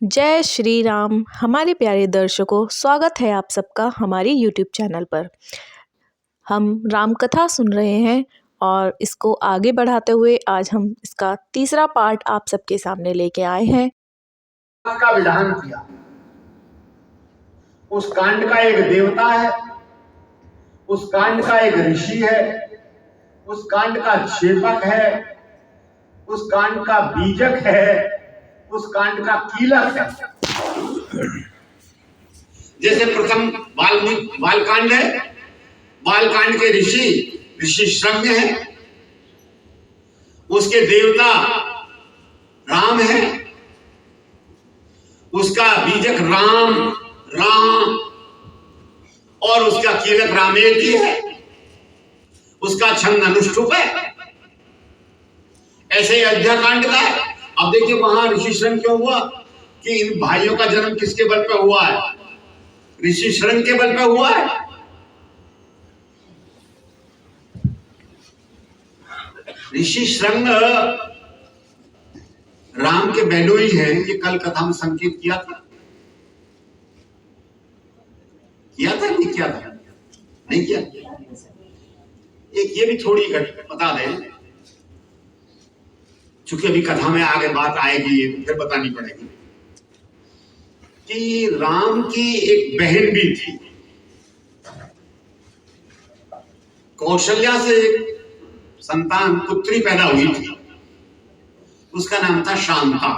जय श्री राम। हमारे प्यारे दर्शकों, स्वागत है आप सबका हमारी यूट्यूब चैनल पर। हम राम कथा सुन रहे हैं और इसको आगे बढ़ाते हुए आज हम इसका तीसरा पार्ट आप सबके सामने लेके आए हैं। का विधान किया। उस कांड का एक देवता है, उस कांड का एक ऋषि है, उस कांड का क्षेपक है, उस कांड का बीजक है, उस कांड का कीलक है। जैसे प्रथम बालकांड है, बालकांड के ऋषि श्रंग है, उसके देवता राम है, उसका बीजक राम और उसका कीलक रामेति है, उसका छंद अनुष्टुप है। ऐसे ही अयोध्या कांड का है। अब देखिए वहां ऋषि श्रंग क्यों हुआ कि इन भाइयों का जन्म किसके बल पे हुआ है? ऋषि श्रंग के बल पे हुआ है। ऋषि श्रंग राम के बहनोई हैं, ये कल कथा में संकेत किया था नहीं किया। एक ये भी थोड़ी बता दें, चूंकि अभी कथा में आगे बात आएगी तो फिर बतानी पड़ेगी कि राम की एक बहन भी थी। कौशल्या से एक संतान पुत्री पैदा हुई थी, उसका नाम था शांता,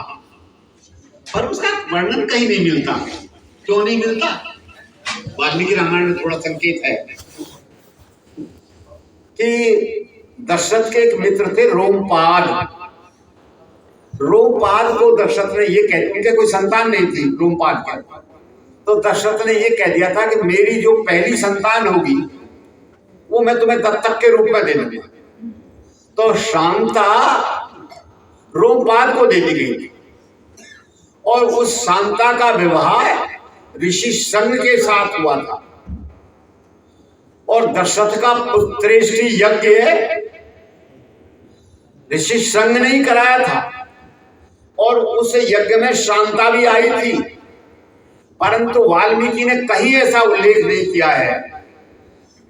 पर उसका वर्णन कहीं नहीं मिलता। क्यों नहीं मिलता? वाल्मीकि रामायण में थोड़ा संकेत है कि दशरथ के एक मित्र थे रोमपाद को दशरथ ने ये कह, उनके कोई संतान नहीं थी रोमपाद के, तो दशरथ ने ये कह दिया था कि मेरी जो पहली संतान होगी वो मैं तुम्हें दत्तक के रूप में दे दूंगा। तो शांता रोमपाद को दे दी गई थी और उस शांता का विवाह ऋषि श्रंग के साथ हुआ था और दशरथ का पुत्रेष्टि यज्ञ ऋषि श्रंग ने ही कराया था और उस यज्ञ में शांता भी आई थी। परंतु वाल्मीकि ने कहीं ऐसा उल्लेख नहीं किया है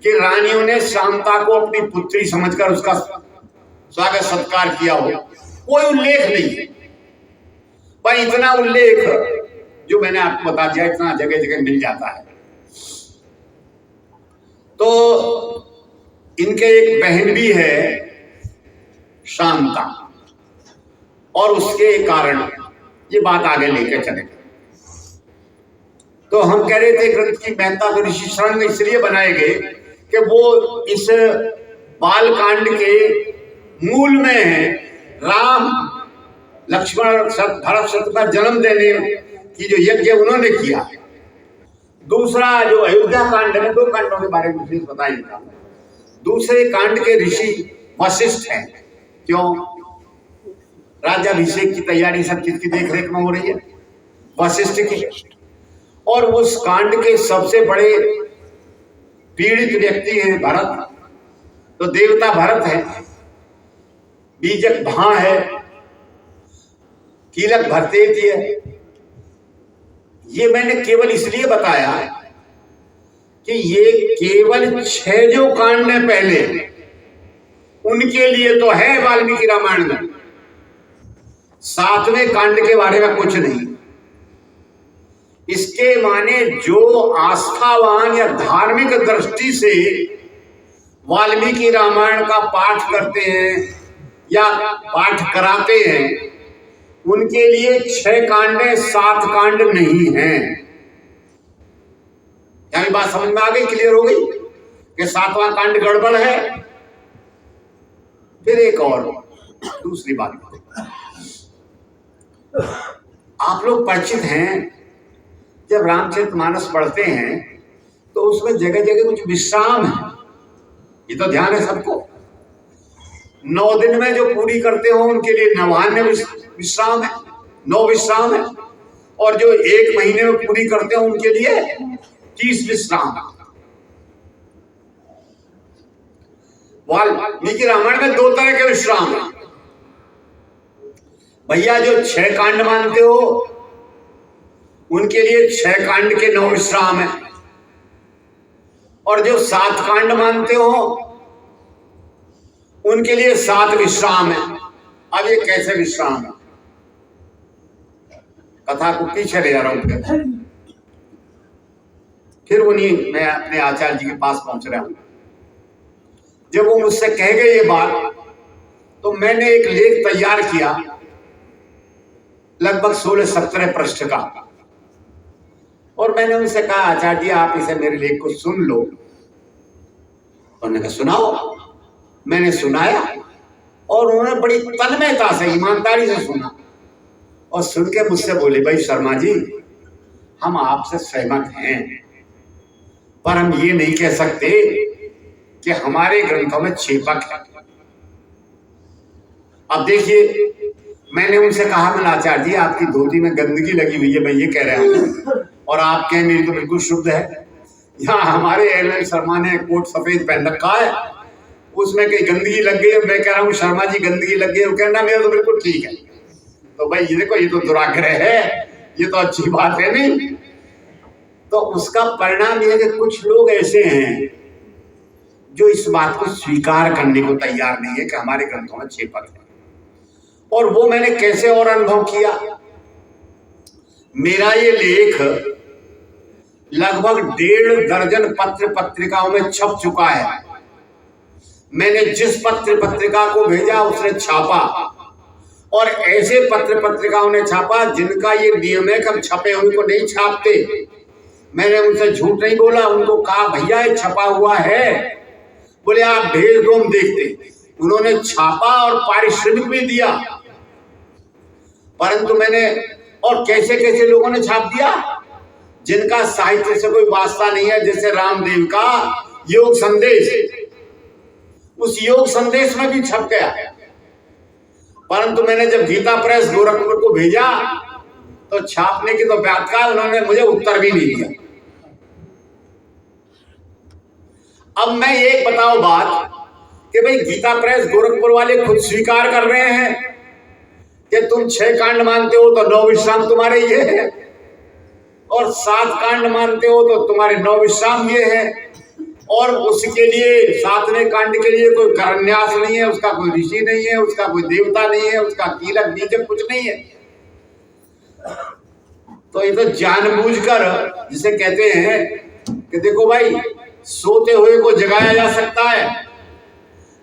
कि रानियों ने शांता को अपनी पुत्री समझकर उसका स्वागत सत्कार किया हो। कोई उल्लेख नहीं, पर इतना उल्लेख जो मैंने आपको बता दिया इतना जगह जगह मिल जाता है। तो इनके एक बहन भी है शांता, और उसके कारण ये बात आगे लेकर चले। तो हम कह रहे थे ग्रंथ की महत्ता तो ऋषि श्रंग इसलिए बनाए गए कि वो इस बालकांड के मूल में है। राम लक्ष्मण भरत शत्रुघ्न का जन्म देने की जो यज्ञ उन्होंने किया। दूसरा जो अयोध्या कांड में, दो कांडों के बारे में विशेष बताया था। दूसरे कांड के ऋषि वशिष्ठ हैं। क्यों? राज्याभिषेक की तैयारी सब किसकी देखरेख में हो रही है? वशिष्ठ की। और उस कांड के सबसे बड़े पीड़ित व्यक्ति हैं भरत। तो देवता भरत है, बीजक भां है, कीलक भरतेती है। ये मैंने केवल इसलिए बताया कि ये केवल 6 जो कांड है पहले उनके लिए तो है वाल्मीकि रामायण में। 7वें कांड के बारे में कुछ नहीं। इसके माने जो आस्थावान या धार्मिक दृष्टि से वाल्मीकि रामायण का पाठ करते हैं या पाठ कराते हैं उनके लिए 6 कांड 7 कांड नहीं है। क्या बात समझ में आ गई? क्लियर हो गई कि 7वां कांड गड़बड़ है। फिर एक और दूसरी बात, आप लोग परिचित हैं, जब रामचरितमानस पढ़ते हैं तो उसमें जगह जगह कुछ विश्राम है। ये तो ध्यान है सबको। 9 दिन में जो पूरी करते हो उनके लिए 99 विश्राम है, 9 विश्राम है, और जो 1 महीने में पूरी करते हो उनके लिए 30 विश्राम है। वाल्मीकि रामायण में 2 तरह के विश्राम है। भैया जो 6 कांड मानते हो उनके लिए 6 कांड के 9 विश्राम है, और जो 7 कांड मानते हो उनके लिए 7 विश्राम है। अब ये कैसे विश्राम है? कथा को पीछे ले जा रहा हूं। फिर उन्हीं मैं अपने आचार्य जी के पास पहुंच रहा हूं। जब वो मुझसे कह गए ये बात, तो मैंने एक लेख तैयार किया लगभग 16-17 पृष्ठ का, और मैंने उनसे कहा आचार्य जी आप इसे मेरे लेख को सुन लो। उन्होंने कहा सुनाओ। मैंने सुनाया और उन्होंने बड़ी तन्मयता से ईमानदारी से सुना, और सुन के मुझसे बोले भाई शर्मा जी हम आपसे सहमत हैं, पर हम ये नहीं कह सकते कि हमारे ग्रंथों में छेपक है। अब देखिए, मैंने उनसे कहा मैंने आचार्य जी आपकी धोती में गंदगी लगी हुई है, मैं ये कह रहा हूं, और आप कहें मेरी तो बिल्कुल शुद्ध है। यहाँ हमारे एल शर्मा ने कोट सफेद पहन रखा है, उसमें कहीं गंदगी लग गई है, मैं कह रहा हूँ शर्मा जी गंदगी लग गई है, वो कहना मेरा तो बिल्कुल ठीक है। तो भाई ये देखो, ये तो दुराग्रह है, ये तो अच्छी बात है नहीं। तो उसका परिणाम यह है कि कुछ लोग ऐसे हैं जो इस बात को स्वीकार करने को तैयार नहीं है कि हमारे ग्रंथों में छेपक है। और वो मैंने कैसे और अनुभव किया। मेरा ये लेख लगभग 1.5 दर्जन पत्र पत्रिकाओं में छप चुका है। मैंने जिस पत्र पत्रिका को भेजा उसने छापा, और ऐसे पत्र पत्रिकाओं ने छापा जिनका ये नियम है कि हम छपे हुए को नहीं छापते। मैंने उनसे झूठ नहीं बोला, उनको कहा भैया ये छपा हुआ है, बोले आप भेज दो हम देखते। उन्होंने छापा और पारिश्रमिक भी दिया, परंतु मैंने, और कैसे कैसे लोगों ने छाप दिया जिनका साहित्य से कोई वास्ता नहीं है, जैसे रामदेव का योग संदेश, उस योग संदेश में भी छप गया। परंतु मैंने जब गीता प्रेस गोरखपुर को भेजा तो छापने की तो बात का उन्होंने मुझे उत्तर भी नहीं दिया। अब मैं एक बताओ बात कि भाई गीता प्रेस गोरखपुर वाले खुद स्वीकार कर रहे हैं कि तुम 6 कांड मानते हो तो 9 विश्राम तुम्हारे ये है, और 7 कांड मानते हो तो तुम्हारे 9 विश्राम ये है, और उसके लिए 7वें कांड के लिए कोई करन्यास नहीं है, उसका कोई ऋषि नहीं है, उसका कोई देवता नहीं है, उसका कीलक बीजक कुछ नहीं है। तो ये तो जानबूझकर जिसे कहते हैं कि देखो भाई सोते हुए को जगाया जा सकता है,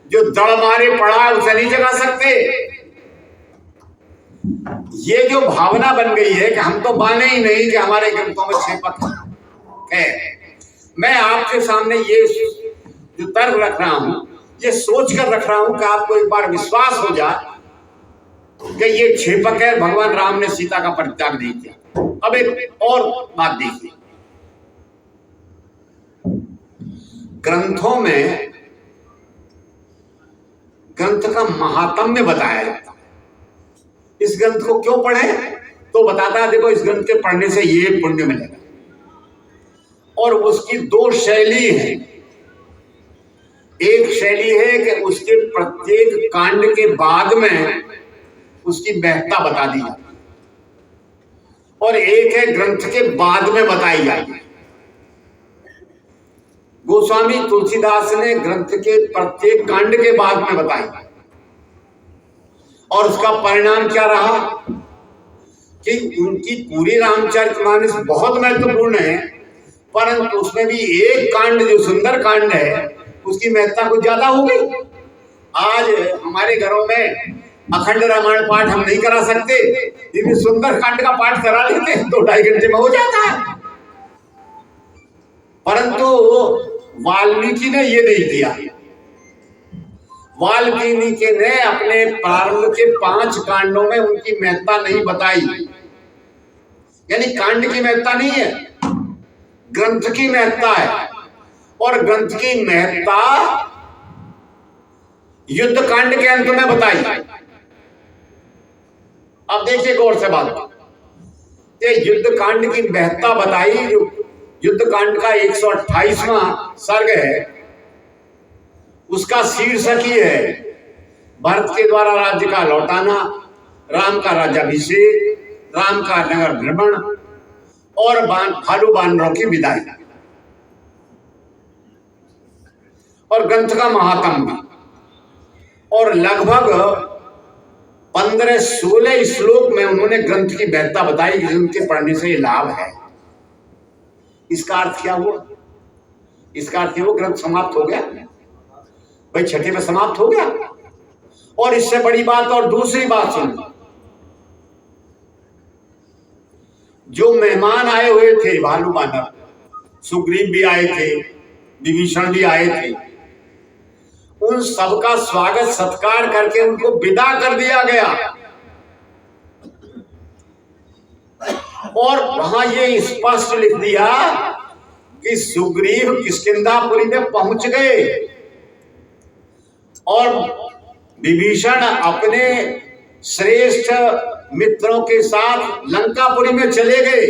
जो दड़ मारे पड़ा है उसे नहीं जगा सकते। ये जो भावना बन गई है कि हम तो माने ही नहीं कि हमारे ग्रंथों में छेपक है। मैं आपके सामने ये जो तर्क रख रहा हूं, ये सोच कर रख रहा हूं कि आपको एक बार विश्वास हो जाए कि ये छेपक है, भगवान राम ने सीता का परित्याग नहीं किया। अब एक और बात देखिए, ग्रंथों में ग्रंथ का महात्म्य बताया जाता है। इस ग्रंथ को क्यों पढ़े तो बताता है देखो इस ग्रंथ के पढ़ने से ये पुण्य मिलेगा, और उसकी 2 शैली है। एक शैली है कि उसके प्रत्येक कांड के बाद में उसकी महत्ता बता दी जाती है, और एक है ग्रंथ के बाद में बताई जाती है। गोस्वामी तुलसीदास ने ग्रंथ के प्रत्येक कांड के बाद में बताई, और उसका परिणाम क्या रहा कि उनकी पूरी रामचरितमानस बहुत महत्वपूर्ण है, परंतु उसमें भी एक कांड जो सुंदर कांड है उसकी महत्ता कुछ ज्यादा हो गई। आज हमारे घरों में अखंड रामायण पाठ हम नहीं करा सकते, लेकिन सुंदर कांड का पाठ करा लेते हैं, 2-2.5 घंटे में हो जाता है। परंतु वाल्मीकि ने ये नहीं किया। वाल्मीकि ने अपने प्रारंभ के 5 कांडों में उनकी महत्ता नहीं बताई, यानी कांड की महत्ता नहीं है, ग्रंथ की महत्ता है। और ग्रंथ की महत्ता युद्ध कांड के अंत में बताई। अब देखिए गौर से बात, ये युद्ध कांड की महत्ता बताई। जो युद्ध कांड का 128वां सर्ग है, उसका शीर्षक ही है भरत के द्वारा राज्य का लौटाना, राम का राज्याभिषेक, राम का नगर भ्रमण, और भालू बानरों की विदाई, और ग्रंथ का महात्म भी, और लगभग 15-16 श्लोक में उन्होंने ग्रंथ की वैधता बताई कि उनके पढ़ने से ये लाभ है। इसका अर्थ क्या हुआ? इसका अर्थ वो ग्रंथ समाप्त हो गया भाई, छठे में समाप्त हो गया। और इससे बड़ी बात और दूसरी बात सुन, जो मेहमान आए हुए थे भालू बानर, सुग्रीव भी आए थे, विभीषण भी आए थे, उन सबका स्वागत सत्कार करके उनको विदा कर दिया गया। और वहां ये स्पष्ट लिख दिया कि सुग्रीव किष्किंधापुरी में पहुंच गए और विभीषण अपने श्रेष्ठ मित्रों के साथ लंकापुरी में चले गए।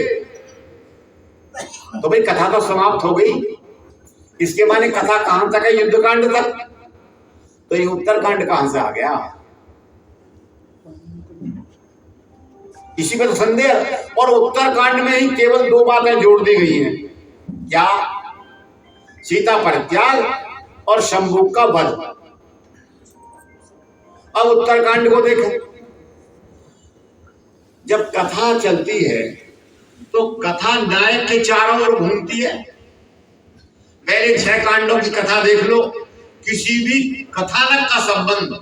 तो भाई कथा तो समाप्त हो गई। इसके माने कथा कहां तक है? युद्धकांड तक। तो ये उत्तरकांड कहां से आ गया? इसी पर तो संदेह। और उत्तरकांड में ही केवल 2 बातें जोड़ दी गई हैं। क्या? सीता परित्याग और शंभू का वध। अब उत्तरकांड को देखें। जब कथा चलती है तो कथा नायक के चारों ओर घूमती है। पहले 6 कांडों की कथा देख लो, किसी भी कथानक का संबंध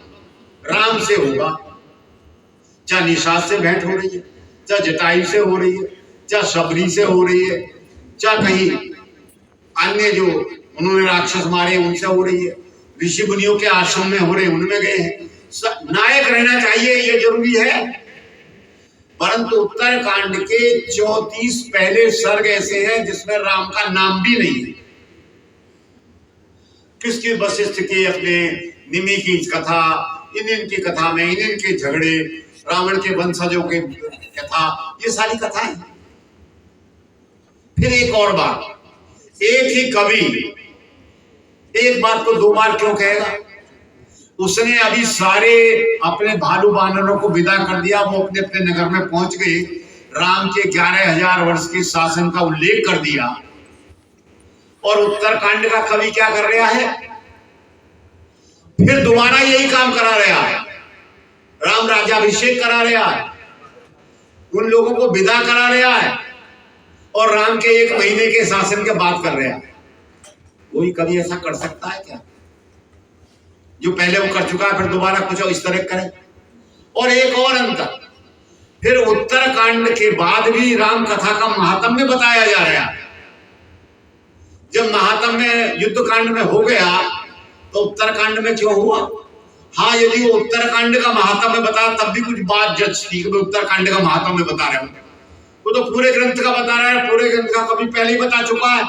राम से होगा, चाहे निषाद से भेंट हो रही है, चाहे जटायु से हो रही है, चाहे शबरी से हो रही है, चाहे कहीं अन्य जो उन्होंने राक्षस मारे उनसे हो रही है, ऋषि मुनियों के आश्रम में हो रहे उनमें गए हैं। नायक रहना चाहिए, ये जरूरी है। परंतु उत्तरकांड के 34 पहले सर्ग ऐसे हैं जिसमें राम का नाम भी नहीं है। किसकी? वशिष्ठ की अपने निमि की कथा, इनकी कथा में इनके झगड़े, रावण के वंशजों के कथा, ये सारी कथाएं। फिर एक और बात, एक ही कवि एक बात को 2 बार क्यों कहेगा? उसने अभी सारे अपने भालू बानरों को विदा कर दिया, वो अपने अपने नगर में पहुंच गए, राम के 11,000 वर्ष के शासन का उल्लेख कर दिया। और उत्तरकांड का कवि क्या कर रहा है? फिर दोबारा यही काम करा रहा है, राम राज्याभिषेक करा रहा है, उन लोगों को विदा करा रहा है और राम के 1 महीने के शासन के बात कर रहा है। कोई कवि ऐसा कर सकता है क्या? जो पहले वो कर चुका है फिर दोबारा कुछ इस तरह करे। और एक और अंतर, फिर उत्तरकांड के बाद भी राम कथा का महात्म्य बताया जा रहा है। जब महात्म्य युद्धकांड में हो गया तो उत्तरकांड में क्यों हुआ? हाँ, यदि वो उत्तरकांड का महात्म्य बता तब भी कुछ बात जज थी कि उत्तरकांड का महात्म्य बता रहे हो। वो तो पूरे ग्रंथ का बता रहा है, पूरे ग्रंथ का कभी पहले ही बता चुका है।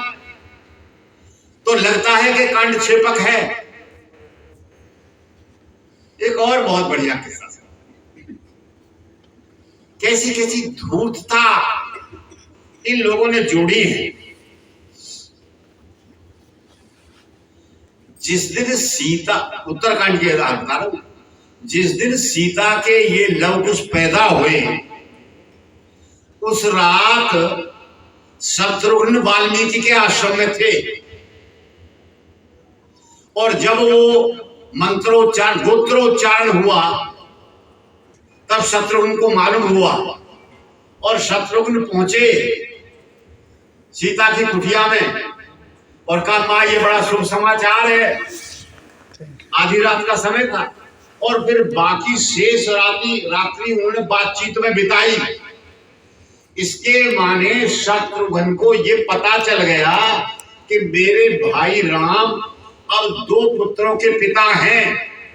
तो लगता है कि कांड क्षेपक है। एक और बहुत बढ़िया किस्सा, कैसी कैसी धूर्तता इन लोगों ने जोड़ी है। जिस दिन सीता, उत्तरकांड के आधार बता रहा हूं, जिस दिन सीता के ये लव कुश पैदा हुए, उस रात शत्रुघ्न वाल्मीकि के आश्रम में थे। और जब वो मंत्रोच्चारण गोत्रोच्चारण हुआ तब शत्रुघ्न को मालूम हुआ और शत्रुघ्न पहुंचे सीता की कुटिया में और कहा, मां ये बड़ा शुभ समाचार है। आधी रात का समय था और फिर बाकी शेष रात्रि उन्होंने बातचीत में बिताई। इसके माने शत्रुघ्न को ये पता चल गया कि मेरे भाई राम अब 2 पुत्रों के पिता हैं।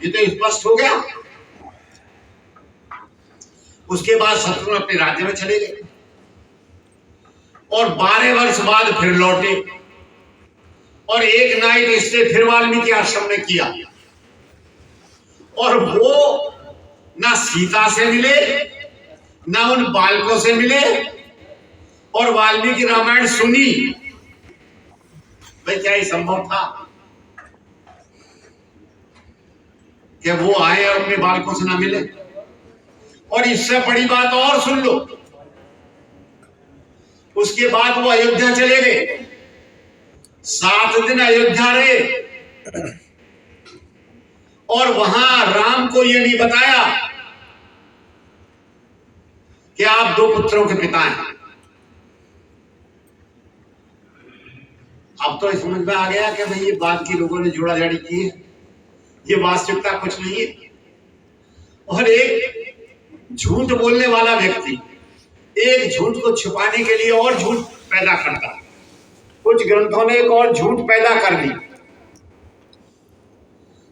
ये तो स्पष्ट हो गया। उसके बाद शत्रुघ्न अपने राज्य में चले गए और 12 वर्ष बाद फिर लौटे और एक नाइट स्टे फिर वाल्मीकि आश्रम में किया। और वो ना सीता से मिले ना उन बालकों से मिले और वाल्मीकि रामायण सुनी। भाई क्या ये संभव था कि वो आए और अपने बालकों से ना मिले? और इससे बड़ी बात और सुन लो, उसके बाद वो अयोध्या चले गए, 7 दिन अयोध्या रहे, और वहां राम को ये नहीं बताया कि आप 2 पुत्रों के पिता हैं। अब तो समझ में आ गया कि भाई ये बात की लोगों ने जोड़ा जाड़ी की है, ये वास्तविकता कुछ नहीं है। और एक झूठ बोलने वाला व्यक्ति एक झूठ को छुपाने के लिए और झूठ पैदा करता है। कुछ ग्रंथों ने एक और झूठ पैदा कर ली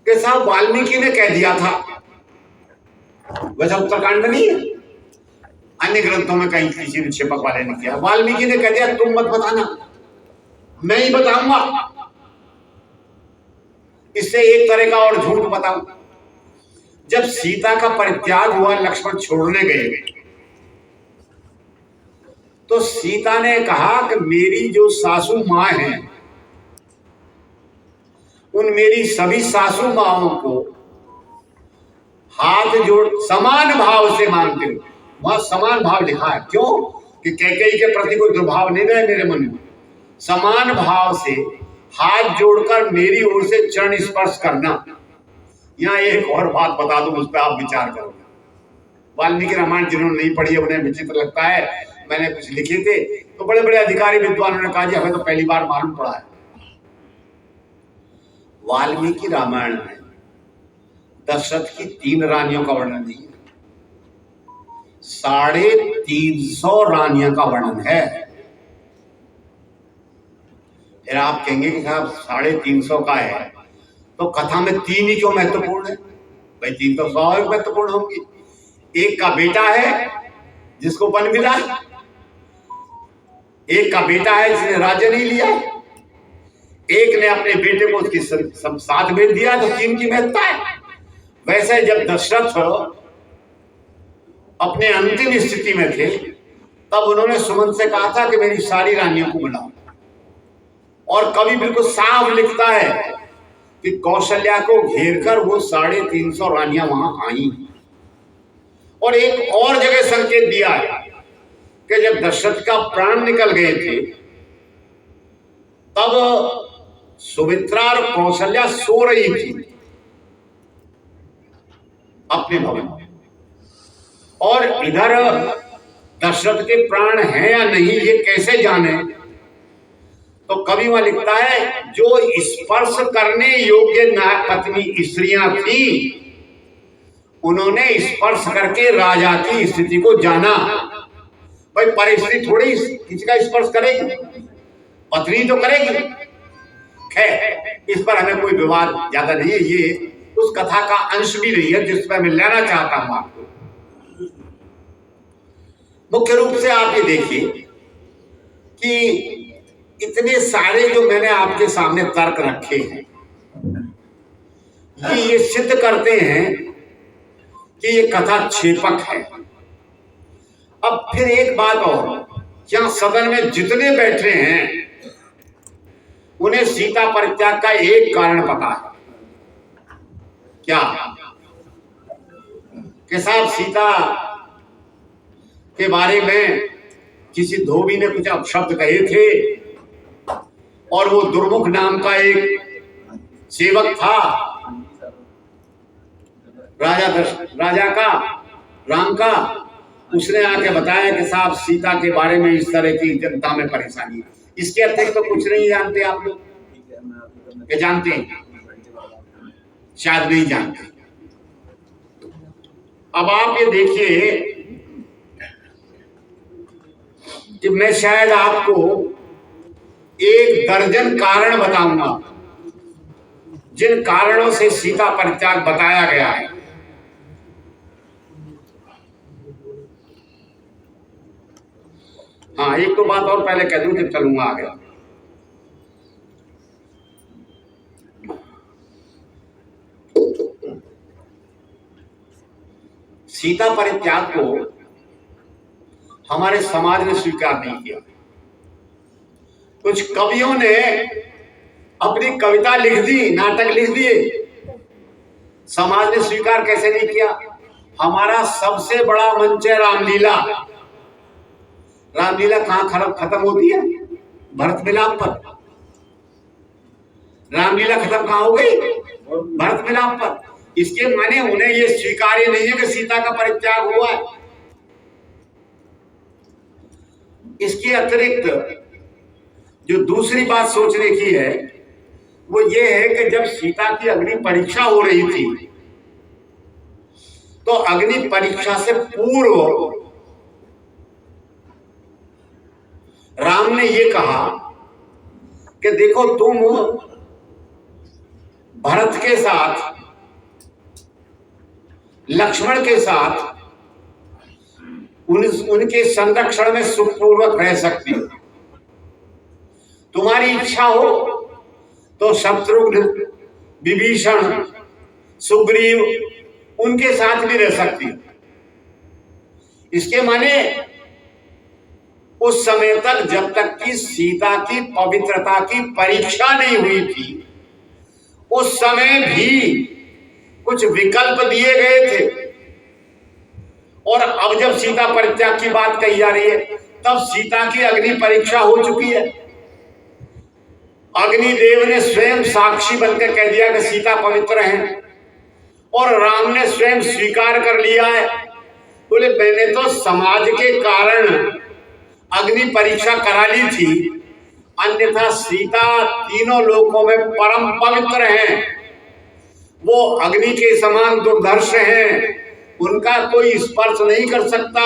कि साहब वाल्मीकि ने कह दिया था, वैसा उत्तरकांड में नहीं है, अन्य ग्रंथों में कहीं किसी ने छिपक वाले ने किया, वाल्मीकि ने कह दिया तुम मत बताना, मैं ही बताऊंगा। इससे एक तरह का और झूठ बताऊं। जब सीता का परित्याग हुआ, लक्ष्मण छोड़ने गए, तो सीता ने कहा कि मेरी जो सासू मां है, उन मेरी सभी सासू माओं को हाथ जोड़ समान भाव से मानते हो। वहां समान भाव लिखा है, क्यों कि कैकेयी के प्रति कोई दुर्भाव नहीं रहे मेरे मन में। समान भाव से हाथ जोड़कर मेरी ओर से चरण स्पर्श करना। यहां एक और बात बता दूं, उस पर आप विचार करो। वाल्मीकि रामायण जिन्होंने नहीं पढ़ी है उन्हें विचित्र लगता है, मैंने कुछ लिखे थे तो बड़े बड़े अधिकारी विद्वानों ने कहा जी हमें तो पहली बार मालूम पड़ा है। वाल्मीकि रामायण में दशरथ की 3 रानियों का वर्णन नहीं है, 350 रानियों का वर्णन है। फिर आप कहेंगे कि साहब 350 का है तो कथा में 3 ही क्यों महत्वपूर्ण है? भाई 3 तो स्वाभाविक महत्वपूर्ण होंगी। एक का बेटा है जिसको वन मिला, एक का बेटा है जिसने राज्य नहीं लिया, एक ने अपने बेटे को उसकी सब साथ भेज दिया, तो 3 की महत्ता है। वैसे जब दशरथ अपने अंतिम स्थिति में थे तब उन्होंने सुमंत से कहा था कि मेरी सारी रानियों को बुलाओ, और कवि बिल्कुल साफ लिखता है कि कौशल्या को घेरकर वो 350 रानियां वहां आई। और एक और जगह संकेत दिया है कि जब दशरथ का प्राण निकल गए थे तब सुमित्रा और कौशल्या सो रही थी अपने भवन में, और इधर दशरथ के प्राण हैं या नहीं ये कैसे जाने? तो कवि वहां लिखता है जो स्पर्श करने योग्य पत्नी स्त्रियां थी उन्होंने स्पर्श करके राजा की स्थिति को जाना। भाई परिस्थिति थोड़ी किसी का स्पर्श करेगी, पत्नी तो करेगी। खैर इस पर हमें कोई विवाद ज्यादा नहीं है, ये उस कथा का अंश भी नहीं है जिस पर मैं लेना चाहता हूं आपको। मुख्य रूप से आप ये देखिए कि इतने सारे जो मैंने आपके सामने तर्क रखे हैं ये सिद्ध करते हैं कि ये कथा छेपक है। अब फिर एक बात और, क्या सदन में जितने बैठे हैं उन्हें सीता परित्याग का एक कारण पता है? क्या कि साहब सीता के बारे में किसी धोबी ने कुछ अपशब्द कहे थे, और वो दुर्मुख नाम का एक सेवक था राजा का, राम का, उसने आके बताया कि साहब सीता के बारे में इस तरह की जनता में परेशानी है। इसके अतिरिक्त तो कुछ नहीं जानते आप लोग, ये जानते हैं? शायद नहीं जानते। अब आप ये देखिए कि मैं शायद आपको 1 दर्जन कारण बताऊंगा जिन कारणों से सीता परित्याग बताया गया है। हाँ, एक तो बात और पहले कह दूं कि चलूंगा आगे। सीता परित्याग को हमारे समाज ने स्वीकार नहीं किया। कुछ कवियों ने अपनी कविता लिख दी, नाटक लिख दिए, समाज ने स्वीकार कैसे नहीं किया? हमारा सबसे बड़ा मंच है रामलीला, रामलीला कहाँ खत्म होती है? भरत मिलाप पर। रामलीला खत्म कहाँ हो गई? भरत मिलाप पर। इसके माने उन्हें ये स्वीकार्य नहीं है कि सीता का परित्याग हुआ है। इसके अतिरिक्त जो दूसरी बात सोचने की है वो ये है कि जब सीता की अग्नि परीक्षा हो रही थी तो अग्नि परीक्षा से पूर्व राम ने ये कहा कि देखो तुम भरत के साथ, लक्ष्मण के साथ उनके संरक्षण में सुखपूर्वक रह सकती हो। तुम्हारी इच्छा हो तो शत्रुघ्न, विभीषण, सुग्रीव उनके साथ भी रह सकती हो। इसके माने उस समय तक जब तक कि सीता की पवित्रता की परीक्षा नहीं हुई थी उस समय भी कुछ विकल्प दिए गए थे। और अब जब सीता परित्याग की बात कही जा रही है तब सीता की अग्नि परीक्षा हो चुकी है। अग्निदेव ने स्वयं साक्षी बनकर कह दिया कि सीता पवित्र है और राम ने स्वयं स्वीकार कर लिया है। बोले मैंने तो समाज के कारण अग्नि परीक्षा करा ली थी, अन्यथा सीता तीनों लोकों में परम पवित्र हैं। वो अग्नि के समान दुर्धर्ष हैं, उनका कोई स्पर्श नहीं कर सकता।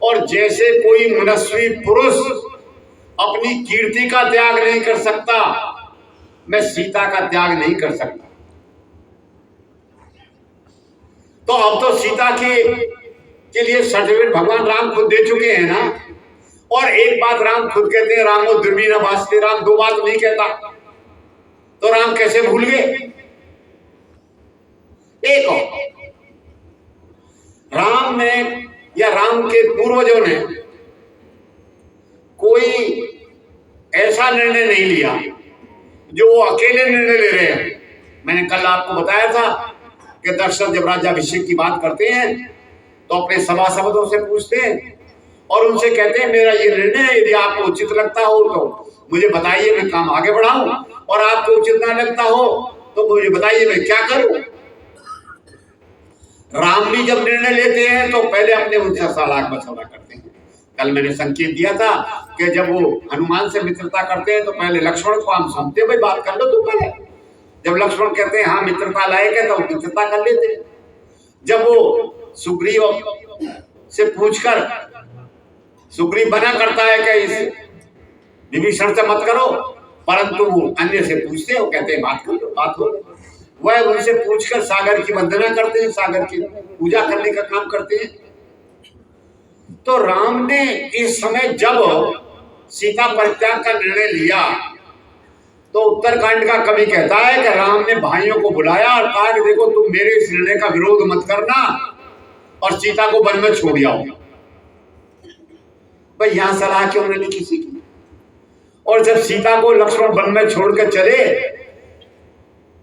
और जैसे कोई मनस्वी पुरुष अपनी कीर्ति का त्याग नहीं कर सकता, मैं सीता का त्याग नहीं कर सकता। तो अब तो सीता के लिए सर्टिफिकेट भगवान राम खुद दे चुके हैं ना। और एक बात राम खुद कहते हैं, रामो दुर्मीना भास्ते, राम दो बात नहीं कहता, तो राम कैसे भूल गए? एक और राम ने या राम के पूर्वजों ने कोई ऐसा निर्णय नहीं लिया जो वो अकेले निर्णय ले रहे हैं। मैंने कल आपको बताया था कि दशरथ जब राज्याभिषेक की बात करते हैं तो अपने सभासदों से पूछते हैं और उनसे कहते हैं मेरा ये निर्णय है, यदि आपको उचित लगता हो तो मुझे बताइए, मैं काम आगे बढ़ाऊं, और आपको उचित ना लगता हो तो मुझे बताइए मैं क्या करूं। राम भी जब निर्णय लेते हैं तो पहले अपने उनसे सलाह मशवरा करते हैं। कल मैंने संकेत दिया था कि जब वो हनुमान से मित्रता करते हैं तो पहले लक्ष्मण को हम सुनते हैं, भाई बात कर लो तुम पहले। जब लक्ष्मण कहते हैं हाँ मित्रता लायक है तो मित्रता कर लेते हैं। जब वो सुग्रीव से पूछकर सुग्रीव बना करता है कि इस विभीषण से मत करो, परंतु वो अन्य से पूछते हैं, वो कहते हैं बात कर लो, बात हो। वह उनसे पूछकर सागर की वंदना करते हैं, सागर की पूजा करने का काम करते हैं। तो राम ने इस समय जब सीता परित्याग का निर्णय लिया तो उत्तरकांड का कवि कहता है कि राम ने भाइयों को बुलाया और कहा कि देखो तुम मेरे इस निर्णय का विरोध मत करना और सीता को वन में छोड़ आओ। भाई यहां सलाह क्यों नहीं किसी की? और जब सीता को लक्ष्मण वन में छोड़कर चले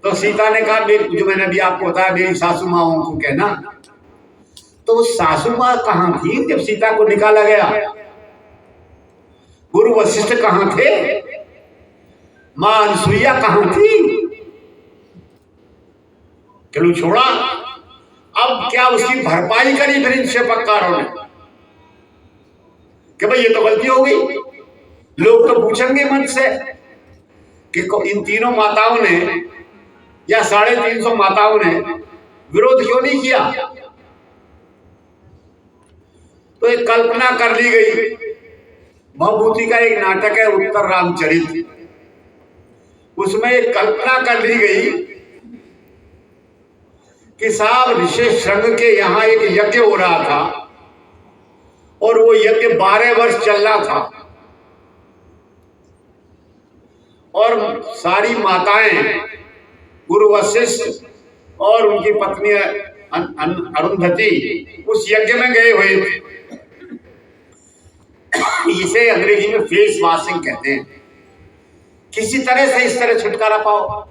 तो सीता ने कहा, जो मैंने अभी आपको बताया, मेरी सासू माओं को कहना। तो सासू माँ कहां थी जब सीता को निकाला गया? गुरु वशिष्ठ कहां थे? मां अनसुईया कहां थी? क्यों छोड़ा? अब क्या उसकी भरपाई करी फिर इन शेपककारों ने कि भाई ये तो गलती हो गई? लोग तो पूछेंगे मन से कि इन तीनों माताओं ने या 350 माताओं ने विरोध क्यों नहीं किया? तो एक कल्पना कर ली गई। भवभूति का एक नाटक है उत्तर रामचरित, उसमें एक कल्पना कर ली गई कि साहब ऋषि शृंग के यहाँ एक यज्ञ हो रहा था और वो यज्ञ 12 वर्ष चल रहा था और सारी माताएं गुरु वशिष्ठ और उनकी पत्नी अरुंधति उस यज्ञ में गए हुए थे। इसे अंग्रेजी में फेस वॉशिंग कहते हैं। किसी तरह से इस तरह छुटकारा पाओ।